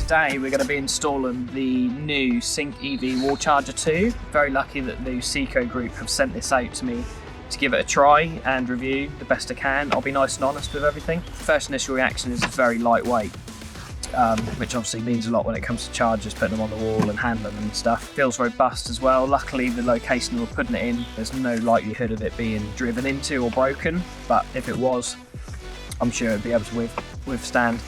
today we're going to be installing the new Sync EV wall charger 2. Very lucky that the Luceco Group have sent this out to me to give it a try and review the best I can. I'll be nice and honest with everything. First initial reaction is it's very lightweight, which obviously means a lot when it comes to chargers, putting them on the wall and handling them and stuff. Feels robust as well. Luckily the location we're putting it in, there's no likelihood of it being driven into or broken, but if it was, I'm sure it'd be able to withstand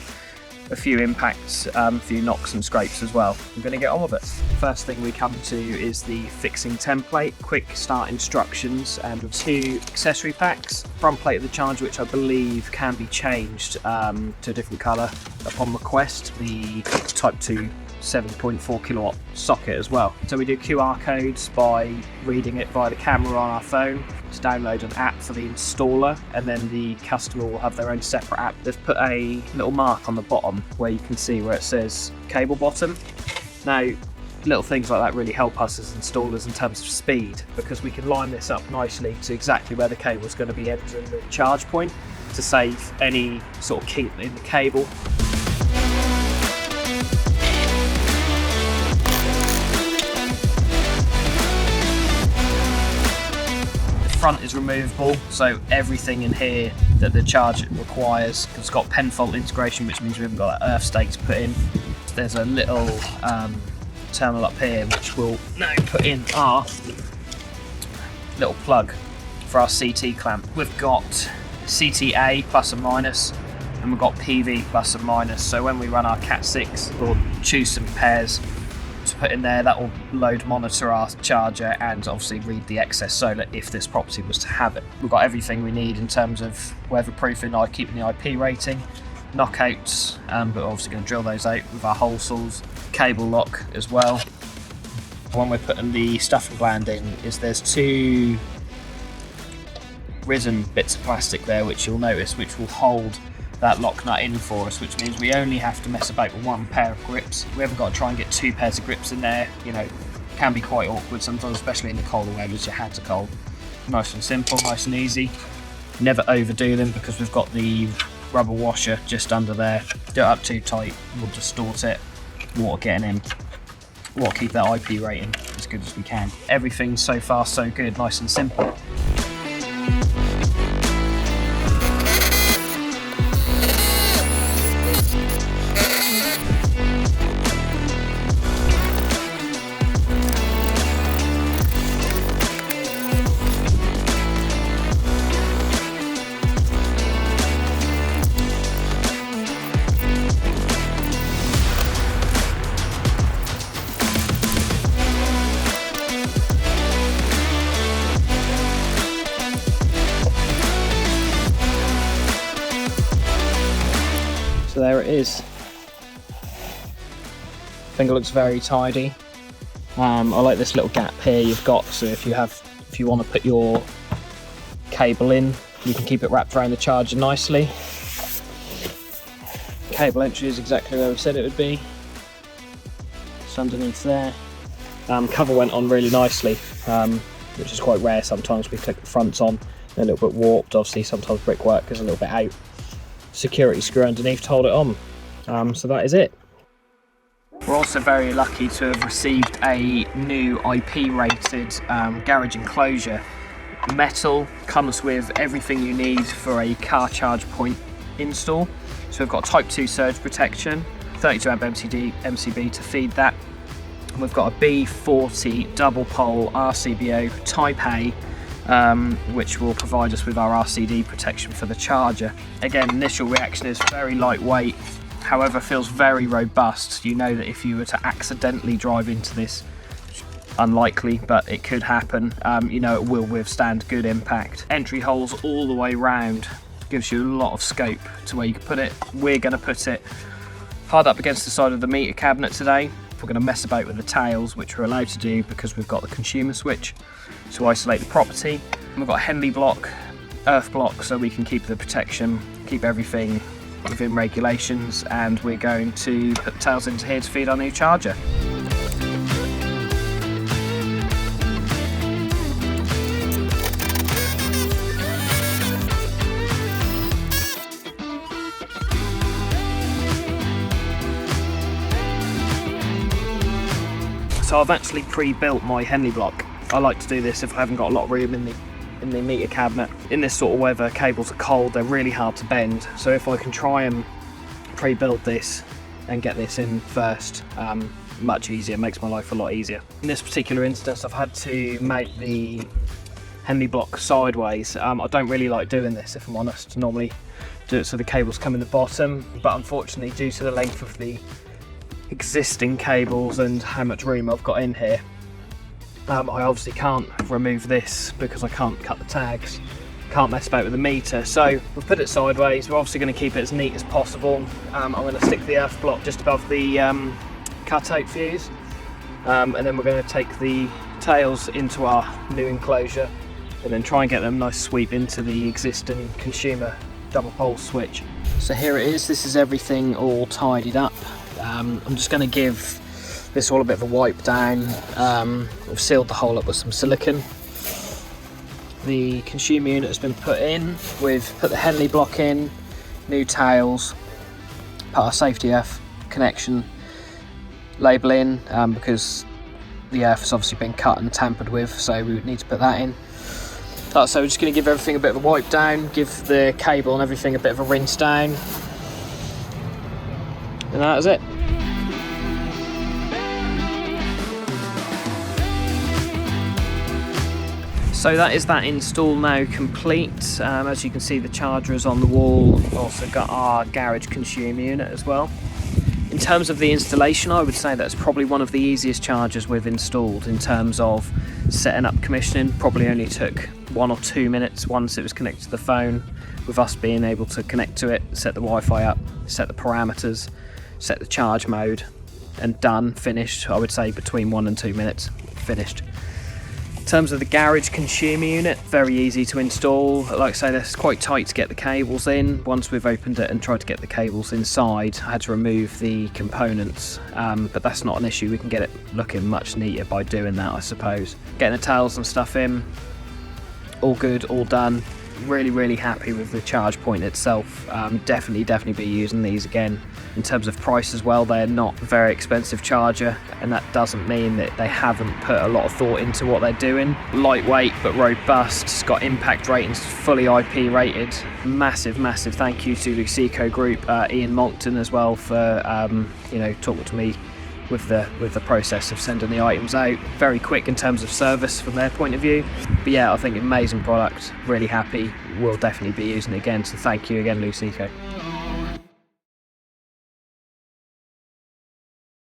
a few impacts, a few knocks and scrapes as well. I'm going to get on with it. First thing we come to is the fixing template, quick start instructions, and 2 accessory packs. Front plate of the charger, which I believe can be changed to a different colour upon request. The Type 2 7.4 kilowatt socket as well. So we do QR codes by reading it via the camera on our phone to download an app for the installer, and then the customer will have their own separate app. They've put a little mark on the bottom where you can see where it says cable bottom. Now, little things like that really help us as installers in terms of speed, because we can line this up nicely to exactly where the cable is going to be entering the charge point to save any sort of kink in the cable. Front is removable, so everything in here that the charger requires, it's got pen fault integration, which means we haven't got that earth stakes put in. There's a little terminal up here which we'll now put in our little plug for our CT clamp. We've got CTA plus and minus, and we've got PV plus and minus, so when we run our Cat6 we'll choose some pairs to put in there. That will load monitor our charger and obviously read the excess solar if this property was to have it. We've got everything we need in terms of weatherproofing, keeping the IP rating, knockouts, but we're obviously going to drill those out with our hole saws, cable lock as well. When we're putting the stuffing gland in, there's 2 risen bits of plastic there, which you'll notice, which will hold that lock nut in for us, which means we only have to mess about with 1 pair of grips. We haven't got to try and get 2 pairs of grips in there. You know, can be quite awkward sometimes, especially in the colder weather as your hands are cold. Nice and simple, nice and easy. Never overdo them because we've got the rubber washer just under there. Do it up too tight, we'll distort it. Water getting in. We'll keep that IP rating as good as we can. Everything so far so good, nice and simple. So there it is. I think it looks very tidy. I like this little gap here you've got, so if you want to put your cable in, you can keep it wrapped around the charger nicely. Cable entry is exactly where we said it would be. It's underneath there. Cover went on really nicely, which is quite rare. Sometimes we click the fronts on, they're a little bit warped. Obviously sometimes brickwork is a little bit out. Security screw underneath to hold it on. So that is it. We're also very lucky to have received a new IP rated garage enclosure. Metal, comes with everything you need for a car charge point install. So we've got Type 2 surge protection, 32 amp MCB to feed that. And we've got a B40 double pole RCBO Type A, which will provide us with our RCD protection for the charger. Again, initial reaction is very lightweight, however feels very robust. You know that if you were to accidentally drive into this, unlikely, but it could happen, you know it will withstand good impact. Entry holes all the way round, gives you a lot of scope to where you can put it. We're going to put it hard up against the side of the meter cabinet today. We're going to mess about with the tails, which we're allowed to do because we've got the consumer switch to isolate the property. And we've got a Henley block, earth block, so we can keep the protection, keep everything within regulations, and we're going to put the tails into here to feed our new charger. So I've actually pre-built my Henley block. I like to do this if I haven't got a lot of room in the meter cabinet. In this sort of weather, cables are cold, they're really hard to bend. So if I can try and pre-build this and get this in first, much easier, makes my life a lot easier. In this particular instance, I've had to make the Henley block sideways. I don't really like doing this, if I'm honest. Normally do it so the cables come in the bottom, but unfortunately, due to the length of the existing cables and how much room I've got in here, I obviously can't remove this because I can't cut the tags, can't mess about with the meter. So we've put it sideways. We're obviously going to keep it as neat as possible. I'm going to stick the earth block just above the cutout fuse, and then we're going to take the tails into our new enclosure and then try and get them nice sweep into the existing consumer double pole switch. So here it is. This is everything all tidied up. I'm just going to give this all a bit of a wipe down. We've sealed the hole up with some silicone. The consumer unit has been put in. We've put the Henley block in, new tails, put our safety earth connection label in, because the earth has obviously been cut and tampered with, so we would need to put that in. So we're just going to give everything a bit of a wipe down, give the cable and everything a bit of a rinse down, and that is it. So that is that install now complete. As you can see, the charger is on the wall. We've also got our garage consumer unit as well. In terms of the installation, I would say that's probably one of the easiest chargers we've installed in terms of setting up commissioning. Probably only took 1 or 2 minutes once it was connected to the phone, with us being able to connect to it, set the Wi-Fi up, set the parameters, set the charge mode, and done, finished. I would say between 1 and 2 minutes, finished. In terms of the garage consumer unit, very easy to install. Like I say, it's quite tight to get the cables in. Once we've opened it and tried to get the cables inside, I had to remove the components, but that's not an issue. We can get it looking much neater by doing that, I suppose. Getting the tails and stuff in, all good, all done. Really happy with the charge point itself. Definitely be using these again. In terms of price as well, they're not a very expensive charger, and that doesn't mean that they haven't put a lot of thought into what they're doing. Lightweight but robust, it's got impact ratings, fully IP rated. Massive thank you to Luceco Group, Ian Monckton as well, for talking to me with the process of sending the items out. Very quick in terms of service from their point of view. But yeah, I think amazing product, really happy. We'll definitely be using it again, so thank you again, Luceco.